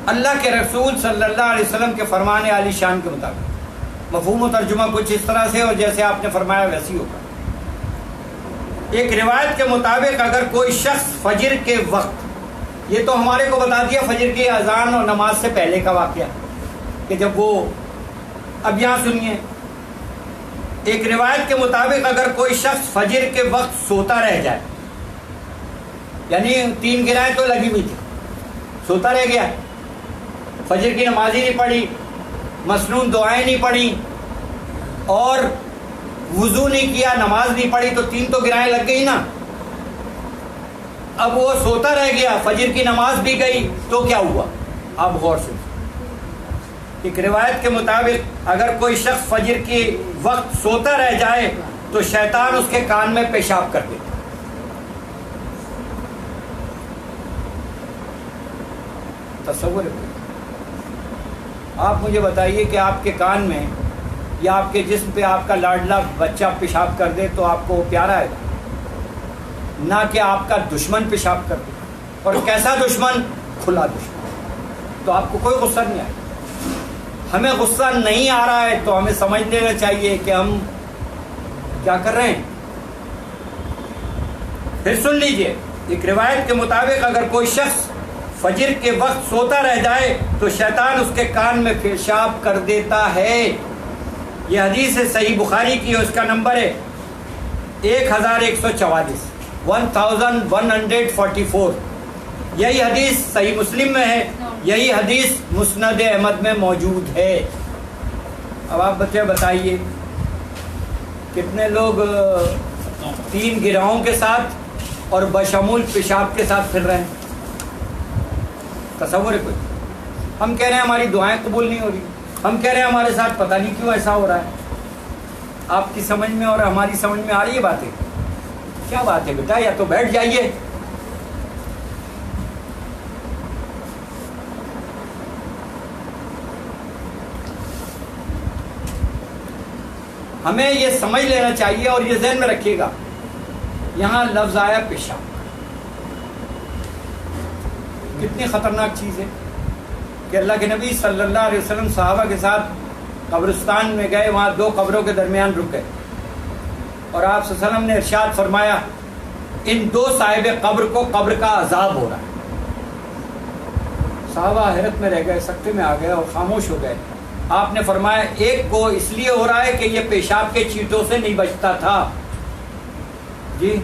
اللہ کے رسول صلی اللہ علیہ وسلم کے فرمان عالی شان کے مطابق. مفہوم و ترجمہ کچھ اس طرح سے اور جیسے آپ نے فرمایا ویسی ہوگا. ایک روایت کے مطابق اگر کوئی شخص فجر کے وقت، یہ تو ہمارے کو بتا دیا فجر کی اذان اور نماز سے پہلے کا واقعہ کہ جب وہ، اب یہاں سنیے، ایک روایت کے مطابق اگر کوئی شخص فجر کے وقت سوتا رہ جائے، یعنی 3 گرائیں تو لگی ہوئی تھی، سوتا رہ گیا، فجر کی نماز ہی نہیں پڑھی، مسنون دعائیں نہیں پڑھی اور وضو نہیں کیا، نماز نہیں پڑھی، تو 3 تو گرائیں لگ گئی نا. اب وہ سوتا رہ گیا، فجر کی نماز بھی گئی، تو کیا ہوا؟ آپ غور سے. ایک روایت کے مطابق اگر کوئی شخص فجر کے وقت سوتا رہ جائے تو شیطان اس کے کان میں پیشاب کر دیتا. تصور ہے؟ آپ مجھے بتائیے کہ آپ کے کان میں یا آپ کے جسم پہ آپ کا لاڈلا بچہ پیشاب کر دے تو آپ کو پیارا ہے، نہ کہ آپ کا دشمن پیشاب کر دے. اور کیسا دشمن؟ کھلا دشمن. تو آپ کو کوئی غصہ نہیں آئے. ہمیں غصہ نہیں آ رہا ہے تو ہمیں سمجھ لینا چاہیے کہ ہم کیا کر رہے ہیں. پھر سن لیجئے، ایک روایت کے مطابق اگر کوئی شخص فجر کے وقت سوتا رہ جائے تو شیطان اس کے کان میں پیشاب کر دیتا ہے. یہ حدیث ہے صحیح بخاری کی، اور اس کا نمبر ہے 1144 1144. یہی حدیث صحیح مسلم میں ہے، یہی حدیث مسند احمد میں موجود ہے. اب آپ بچے بتائیے کتنے لوگ 3 گرہوں کے ساتھ اور بشمول پیشاب کے ساتھ پھر رہے ہیں. تصور ہے کوئی؟ ہم کہہ رہے ہیں ہماری دعائیں قبول نہیں ہو رہی، ہم کہہ رہے ہیں ہمارے ساتھ پتہ نہیں کیوں ایسا ہو رہا ہے. آپ کی سمجھ میں اور ہماری سمجھ میں آ رہی ہے باتیں؟ کیا بات ہے بیٹا، یا تو بیٹھ جائیے. ہمیں یہ سمجھ لینا چاہیے اور یہ ذہن میں رکھیے گا، یہاں لفظ آیا پیشاب. کتنی خطرناک چیز ہے کہ اللہ کے نبی صلی اللہ علیہ وسلم صحابہ کے ساتھ قبرستان میں گئے، وہاں 2 قبروں کے درمیان رک گئے اور آپ صلی اللہ علیہ وسلم نے ارشاد فرمایا ان 2 صاحب قبر کو قبر کا عذاب ہو رہا ہے. صحابہ حیرت میں رہ گئے، سکتے میں آ گئے اور خاموش ہو گئے. آپ نے فرمایا ایک کو اس لیے ہو رہا ہے کہ یہ پیشاب کے چیٹوں سے نہیں بچتا تھا جی،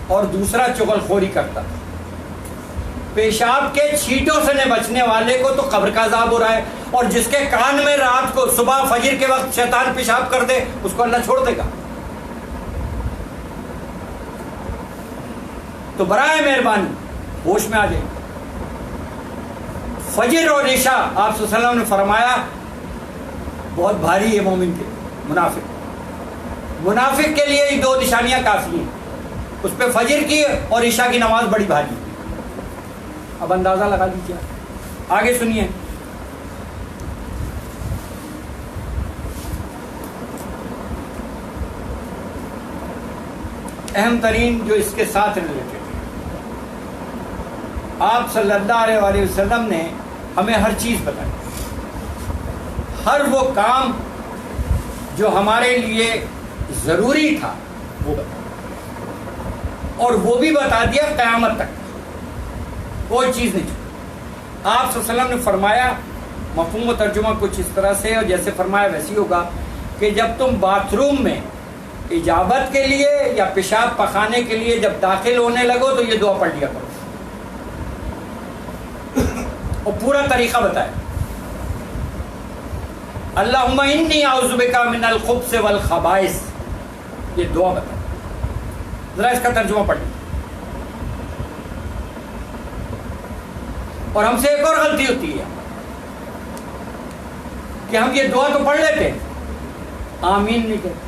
اور دوسرا چغل خوری کرتا تھا. پیشاب کے چھینٹوں سے نہ بچنے والے کو تو قبر کا عذاب ہو رہا ہے، اور جس کے کان میں رات کو صبح فجر کے وقت شیطان پیشاب کر دے اس کو اللہ چھوڑ دے گا. تو برائے مہربانی ہوش میں آ جائے. فجر اور عشاء آپ صلی اللہ علیہ وسلم نے فرمایا بہت بھاری ہے مومن کے. منافق کے لیے یہ 2 نشانیاں کافی ہیں، اس پہ فجر کی اور عشاء کی نماز بڑی بھاری. اب اندازہ لگا لیجیے. آگے سنیے، اہم ترین جو اس کے ساتھ ریلیٹڈ ہے. آپ صلی اللہ علیہ وسلم نے ہمیں ہر چیز بتائی، ہر وہ کام جو ہمارے لیے ضروری تھا وہ بتایا، اور وہ بھی بتا دیا قیامت تک کوئی چیز نہیں. آپ صلی اللہ علیہ وسلم نے فرمایا، مفہوم و ترجمہ کچھ اس طرح سے اور جیسے فرمایا ویسی ہوگا، کہ جب تم باتھ روم میں اجابت کے لیے یا پیشاب پخانے کے لیے جب داخل ہونے لگو تو یہ دعا پڑھ لیا کرو، اور پورا طریقہ بتایا. اللہم انی اعوذ بک من الخبث والخبائث، یہ دعا بتایا. ذرا اس کا ترجمہ پڑھ لیں. اور ہم سے ایک اور غلطی ہوتی ہے کہ ہم یہ دعا تو پڑھ لیتے ہیں، آمین نہیں کہتے.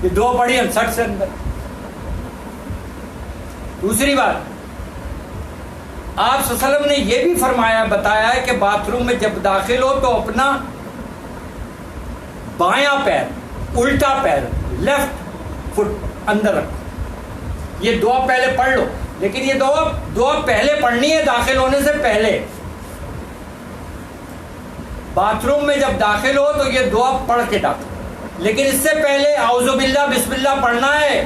یہ دعا پڑھی ہم سٹ سے اندر. دوسری بات، آپ صلی اللہ علیہ وسلم نے یہ بھی فرمایا بتایا ہے کہ باتھ روم میں جب داخل ہو تو اپنا بایاں پیر، الٹا پیر، لیفٹ فٹ اندر رکھو. یہ دعا پہلے پڑھ لو. لیکن یہ دعا پہلے پڑھنی ہے داخل ہونے سے پہلے. باتھ روم میں جب داخل ہو تو یہ دعا پڑھ کے داخل, لیکن اس سے پہلے اعوذ باللہ بسم اللہ پڑھنا ہے.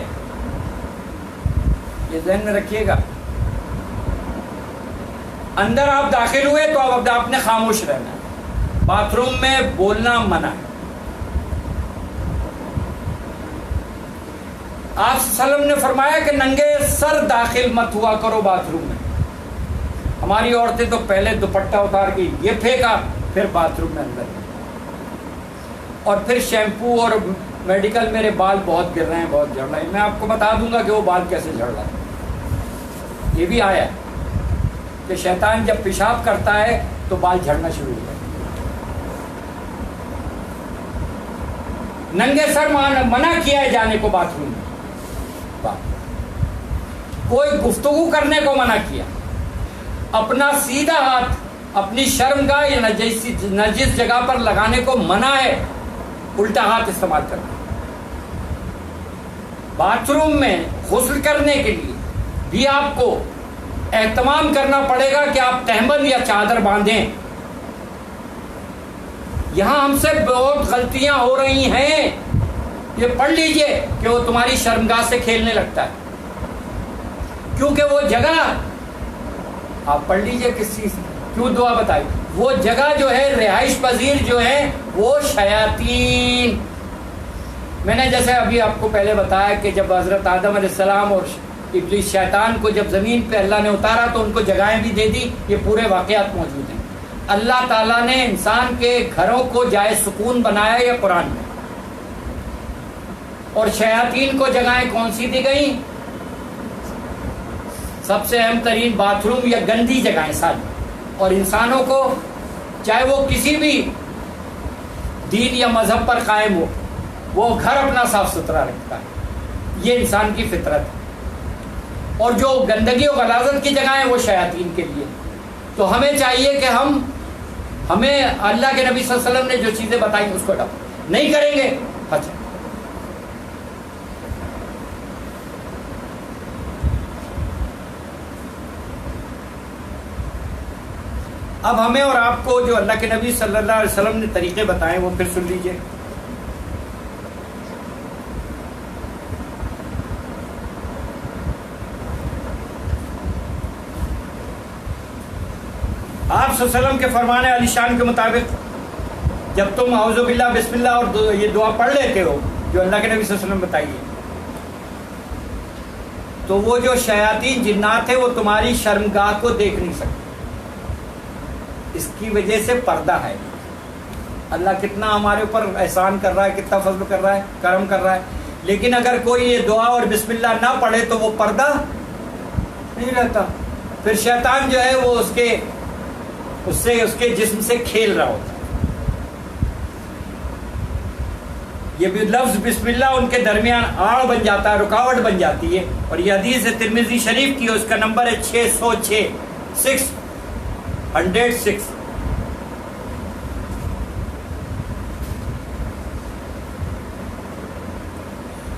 یہ ذہن میں رکھیے گا. اندر آپ داخل ہوئے تو اب آپ نے خاموش رہنا ہے. باتھ روم میں بولنا منع ہے. آپ صلی اللہ علیہ وسلم نے فرمایا کہ ننگے سر داخل مت ہوا کرو باتھ روم میں. ہماری عورتیں تو پہلے دوپٹہ اتار کے یہ پھینکا, پھر باتھ روم میں اندر, اور پھر شیمپو اور میڈیکل. میرے بال بہت گر رہے ہیں, بہت جھڑ رہے ہیں. میں آپ کو بتا دوں گا کہ وہ بال کیسے جھڑ رہا ہے. یہ بھی آیا ہے کہ شیطان جب پیشاب کرتا ہے تو بال جھڑنا شروع ہو جاتا ہے. ننگے سر منع کیا ہے جانے کو باتھ روم میں. کوئی گفتگو کرنے کو منع کیا. اپنا سیدھا ہاتھ اپنی شرمگاہ یا نجس جگہ پر لگانے کو منع ہے. الٹا ہاتھ استعمال کرنا. باتھ روم میں غسل کرنے کے لیے بھی آپ کو اہتمام کرنا پڑے گا کہ آپ تہمد یا چادر باندھیں. یہاں ہم سے بہت غلطیاں ہو رہی ہیں. یہ پڑھ لیجئے کہ وہ تمہاری شرمگاہ سے کھیلنے لگتا ہے, کیونکہ وہ جگہ, آپ پڑھ لیجئے کس چیز کیوں دعا بتائی, وہ جگہ جو ہے رہائش پذیر جو ہے وہ شیاطین. میں نے جیسے ابھی آپ کو پہلے بتایا کہ جب حضرت آدم علیہ السلام اور ابلیس شیطان کو جب زمین پہ اللہ نے اتارا تو ان کو جگہیں بھی دے دی. یہ پورے واقعات موجود ہیں. اللہ تعالیٰ نے انسان کے گھروں کو جائے سکون بنایا یہ قرآن میں. اور شیاطین کو جگہیں کون سی دی گئیں؟ سب سے اہم ترین باتھ روم یا گندی جگہیں ساری. اور انسانوں کو چاہے وہ کسی بھی دین یا مذہب پر قائم ہو, وہ گھر اپنا صاف ستھرا رکھتا ہے. یہ انسان کی فطرت ہے. اور جو گندگی و غلاظت کی جگہیں وہ شیاطین کے لیے. تو ہمیں چاہیے کہ ہمیں اللہ کے نبی صلی اللہ علیہ وسلم نے جو چیزیں بتائیں اس کو نہیں کریں گے. اچھا, اب ہمیں اور آپ کو جو اللہ کے نبی صلی اللہ علیہ وسلم نے طریقے بتائے وہ پھر سن لیجئے. آپ صلی اللہ علیہ وسلم کے فرمان علی شان کے مطابق جب تم اعوذ باللہ بسم اللہ اور یہ دعا پڑھ لیتے ہو جو اللہ کے نبی صلی اللہ علیہ وسلم بتائیے, تو وہ جو شیاطین جنات ہیں وہ تمہاری شرمگاہ کو دیکھ نہیں سکتے. اس کی وجہ سے پردہ ہے. اللہ کتنا ہمارے اوپر احسان کر رہا ہے, کتنا فضل کر رہا ہے, کرم کر رہا ہے. لیکن اگر کوئی یہ دعا اور بسم اللہ نہ پڑھے تو وہ پردہ نہیں رہتا. پھر شیطان جو ہے وہ اس کے جسم سے کھیل رہا ہوتا ہے. یہ بھی لفظ بسم اللہ ان کے درمیان آڑ بن جاتا ہے, رکاوٹ بن جاتی ہے. اور یہ حدیث ہے ترمذی شریف کی, اس کا نمبر ہے 606 606.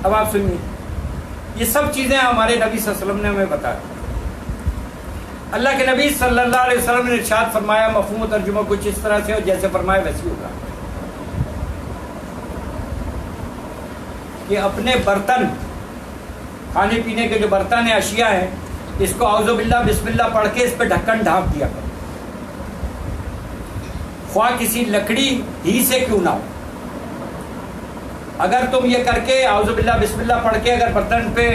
اب آپ سنیے, یہ سب چیزیں ہمارے نبی صلی اللہ علیہ وسلم نے ہمیں بتایا. اللہ کے نبی صلی اللہ علیہ وسلم نے ارشاد فرمایا, مفہوم و ترجمہ کچھ اس طرح سے ہو جیسے فرمایا ویسے ہوگا, کہ اپنے برتن, کھانے پینے کے جو برتن ہیں, اشیاء ہیں, اس کو اعوذ باللہ بسم اللہ پڑھ کے اس پہ ڈھکن ڈھانپ دیا کرو, خواہ کسی لکڑی ہی سے کیوں نہ ہو. اگر تم یہ کر کے اعوذ باللہ بسم اللہ پڑھ کے اگر برتن پہ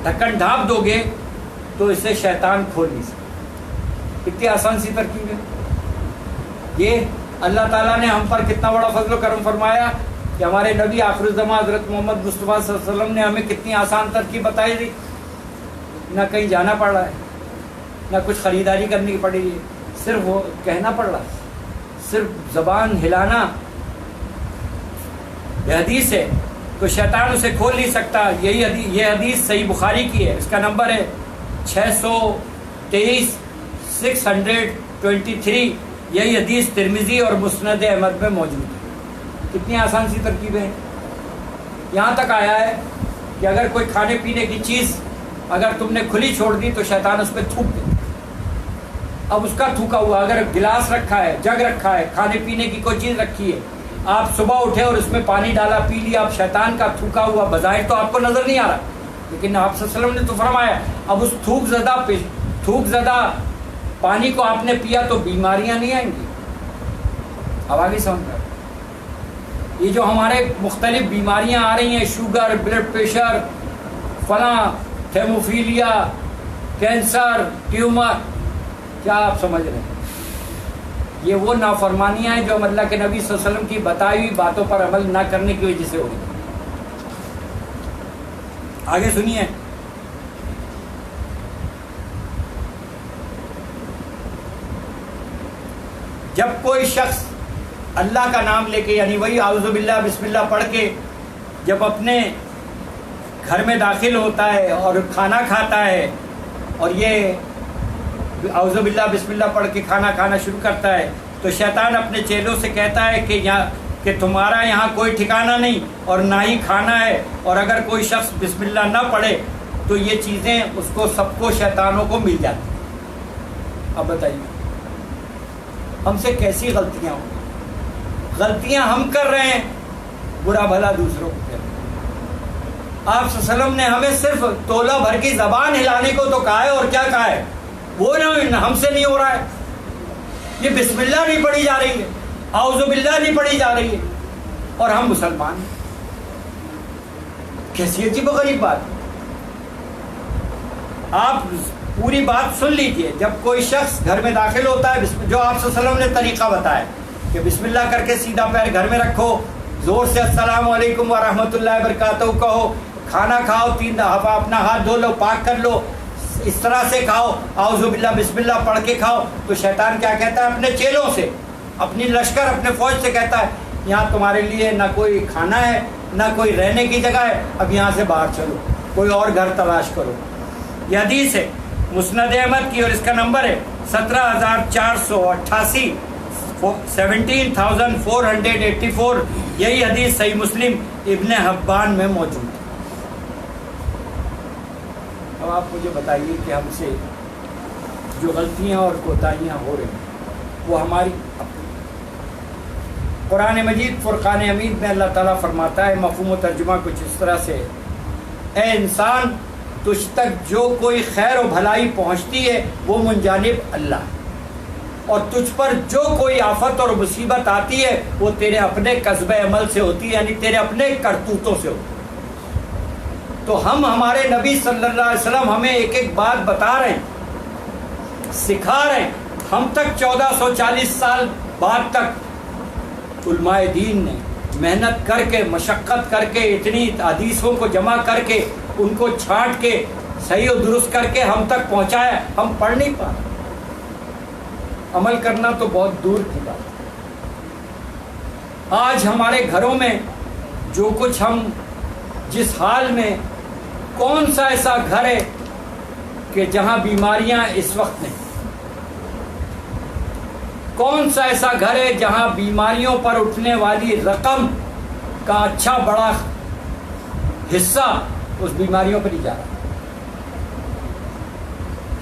ڈھکن ڈھانپ دو گے تو اسے شیطان کھول نہیں سکتا. کتنی آسان سی ترکیب ہے. یہ اللہ تعالیٰ نے ہم پر کتنا بڑا فضل و کرم فرمایا کہ ہمارے نبی آخر الزمان حضرت محمد مصطفیٰ صلی اللہ علیہ وسلم نے ہمیں کتنی آسان ترکیب بتائی تھی. نہ کہیں جانا پڑ رہا ہے, نہ کچھ خریداری کرنی پڑ رہی ہے, صرف وہ کہنا پڑ رہا ہے, صرف زبان ہلانا. یہ حدیث ہے تو شیطان اسے کھول نہیں سکتا. یہ حدیث صحیح بخاری کی ہے, اس کا نمبر ہے 623 623. یہی حدیث ترمذی اور مسند احمد میں موجود ہے. کتنی آسان سی ترکیب ہے. یہاں تک آیا ہے کہ اگر کوئی کھانے پینے کی چیز اگر تم نے کھلی چھوڑ دی تو شیطان اس پہ تھوک دے. اب اس کا تھوکا ہوا اگر گلاس رکھا ہے, جگ رکھا ہے, کھانے پینے کی کوئی چیز رکھی ہے, آپ صبح اٹھے اور اس میں پانی ڈالا, پی لیا, اب شیطان کا تھوکا ہوا بظاہر تو آپ کو نظر نہیں آ رہا, لیکن آپ صلی اللہ علیہ وسلم نے تو فرمایا اب اس تھوک زدہ پانی کو آپ نے پیا تو بیماریاں نہیں آئیں گی. اب آگے سمجھ رہے, یہ جو ہمارے مختلف بیماریاں آ رہی ہیں, شوگر, بلڈ پریشر, فلاں, ہیموفیلیا, کینسر, ٹیومر, کیا آپ سمجھ رہے ہیں؟ یہ وہ نافرمانیاں ہیں جو ہم اللہ کے نبی صلی اللہ علیہ وسلم کی بتائی ہوئی باتوں پر عمل نہ کرنے کی وجہ سے ہو رہی ہیں. آگے سنیے, جب کوئی شخص اللہ کا نام لے کے, یعنی وہی اعوذ باللہ بسم اللہ پڑھ کے جب اپنے گھر میں داخل ہوتا ہے اور کھانا کھاتا ہے, اور یہ اعوذ باللہ بسم اللہ پڑھ کے کھانا کھانا شروع کرتا ہے, تو شیطان اپنے چیلوں سے کہتا ہے کہ تمہارا یہاں کوئی ٹھکانہ نہیں اور نہ ہی کھانا ہے, اور اگر کوئی شخص بسم اللہ نہ پڑھے تو یہ چیزیں اس کو سب کو شیطانوں کو مل جاتی. اب بتائیے ہم سے کیسی غلطیاں ہوں, غلطیاں ہم کر رہے ہیں, برا بھلا دوسروں کو کر رہے ہیں. آپ صلی اللہ علیہ وسلم نے ہمیں صرف تولہ بھر کی زبان ہلانے کو تو کہا ہے, اور کیا کہا ہے, وہ ہم سے نہیں ہو رہا ہے. یہ بسم اللہ نہیں پڑھی جا رہی ہے, اعوذ باللہ نہیں پڑھی جا رہی ہے, اور ہم مسلمان ہیں. کیسی عجیب و غریب بات. آپ پوری بات سن لیجئے. جب کوئی شخص گھر میں داخل ہوتا ہے, جو آپ صلی اللہ علیہ وسلم نے طریقہ بتایا کہ بسم اللہ کر کے سیدھا پیر گھر میں رکھو, زور سے السلام علیکم ورحمۃ اللہ وبرکاتہ کہو, کھانا کھاؤ 3 دفعہ اپنا ہاتھ دھو لو, پاک کر لو, اس طرح سے کھاؤ, اعوذ باللہ بسم اللہ پڑھ کے کھاؤ. تو شیطان کیا کہتا ہے اپنے چیلوں سے, اپنی لشکر, اپنے فوج سے کہتا ہے یہاں تمہارے لیے نہ کوئی کھانا ہے نہ کوئی رہنے کی جگہ ہے, اب یہاں سے باہر چلو, کوئی اور گھر تلاش کرو. یہ حدیث ہے مسند احمد کی, اور اس کا نمبر ہے 17488, 17484. یہی حدیث صحیح مسلم ابن حبان میں موجود ہے. اب آپ مجھے بتائیے کہ ہم سے جو غلطیاں اور کوتاہیاں ہو رہی ہیں وہ ہماری اپنی. قرآن مجید فرقان حمید میں اللہ تعالیٰ فرماتا ہے, مفہوم و ترجمہ کچھ اس طرح سے, اے انسان تجھ تک جو کوئی خیر و بھلائی پہنچتی ہے وہ من جانب اللہ, اور تجھ پر جو کوئی آفت اور مصیبت آتی ہے وہ تیرے اپنے قصبہ عمل سے ہوتی ہے, یعنی تیرے اپنے کرتوتوں سے ہوتی ہے. تو ہم, ہمارے نبی صلی اللہ علیہ وسلم ہمیں ایک ایک بات بتا رہے ہیں, سکھا رہے ہیں. ہم تک 1440 سال بعد تک علماء دین نے محنت کر کے, مشقت کر کے, اتنی حدیثوں کو جمع کر کے, ان کو چھانٹ کے صحیح و درست کر کے ہم تک پہنچایا. ہم پڑھ نہیں پا رہے, عمل کرنا تو بہت دور کی بات ہے. آج ہمارے گھروں میں جو کچھ ہم جس حال میں, کون سا ایسا گھر ہے کہ جہاں بیماریاں اس وقت نہیں؟ کون سا ایسا گھر ہے جہاں بیماریوں پر اٹھنے والی رقم کا اچھا بڑا حصہ اس بیماریوں پر ہی جا رہا ہے؟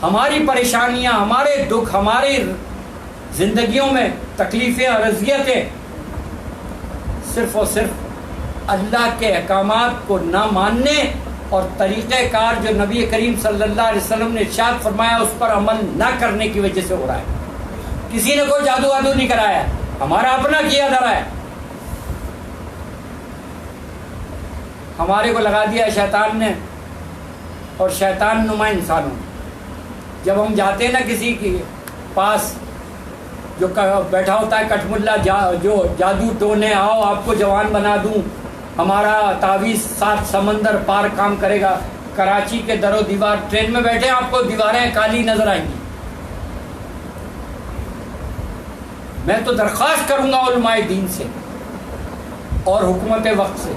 ہماری پریشانیاں, ہمارے دکھ, ہماری زندگیوں میں تکلیفیں اور اذیتیں صرف اور صرف اللہ کے احکامات کو نہ ماننے اور طریقہ کار جو نبی کریم صلی اللہ علیہ وسلم نے ارشاد فرمایا اس پر عمل نہ کرنے کی وجہ سے ہو رہا ہے. کسی نے کوئی جادو وادو نہیں کرایا, ہمارا اپنا کیا دھرا ہے. ہمارے کو لگا دیا شیطان نے اور شیطان نما انسانوں. جب ہم جاتے ہیں نا کسی کے پاس جو بیٹھا ہوتا ہے کٹ ملا, جو جادو ٹونے, آؤ آپ کو جوان بنا دوں, ہمارا تعویذ 7 سمندر پار کام کرے گا. کراچی کے در و دیوار, ٹرین میں بیٹھے آپ کو دیواریں کالی نظر آئیں گی. میں تو درخواست کروں گا علماء دین سے اور حکومت وقت سے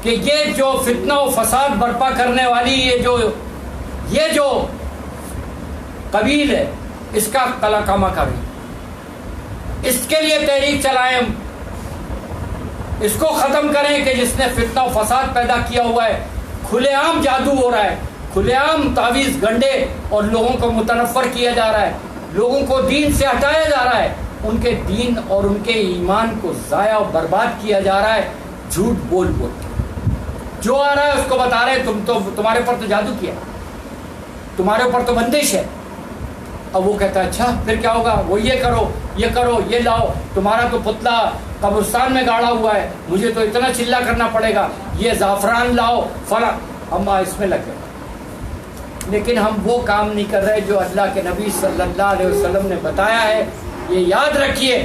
کہ یہ جو فتنہ و فساد برپا کرنے والی یہ جو قبیل ہے اس کا قلع کما کریں, اس کے لیے تحریک چلائیں, اس کو ختم کریں کہ جس نے فتنہ و فساد پیدا کیا ہوا ہے, کھلے عام جادو ہو رہا ہے، کھلے عام تعویذ گنڈے اور لوگوں کو متنفر کیا جا رہا ہے، لوگوں کو دین سے ہٹایا جا رہا ہے، ان کے دین اور ان کے ایمان کو ضائع و برباد کیا جا رہا ہے جھوٹ بول بول کے۔ جو آ رہا ہے اس کو بتا رہے تمہارے اوپر تو جادو کیا، تمہارے اوپر تو بندش ہے۔ اب وہ کہتا ہے اچھا پھر کیا ہوگا، وہ یہ کرو یہ لاؤ، تمہارا تو پتلا قبرستان میں گاڑا ہوا ہے، مجھے تو اتنا چلا کرنا پڑے گا، یہ زعفران لاؤ فلاں، ہم اس میں لگے۔ لیکن ہم وہ کام نہیں کر رہے جو اللہ کے نبی صلی اللہ علیہ وسلم نے بتایا ہے۔ یہ یاد رکھیے،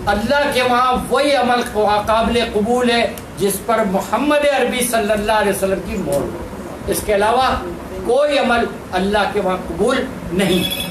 اللہ کے وہاں وہی عمل قابل قبول ہے جس پر محمد عربی صلی اللہ علیہ وسلم کی مہر ہو، اس کے علاوہ کوئی عمل اللہ کے وہاں قبول نہیں۔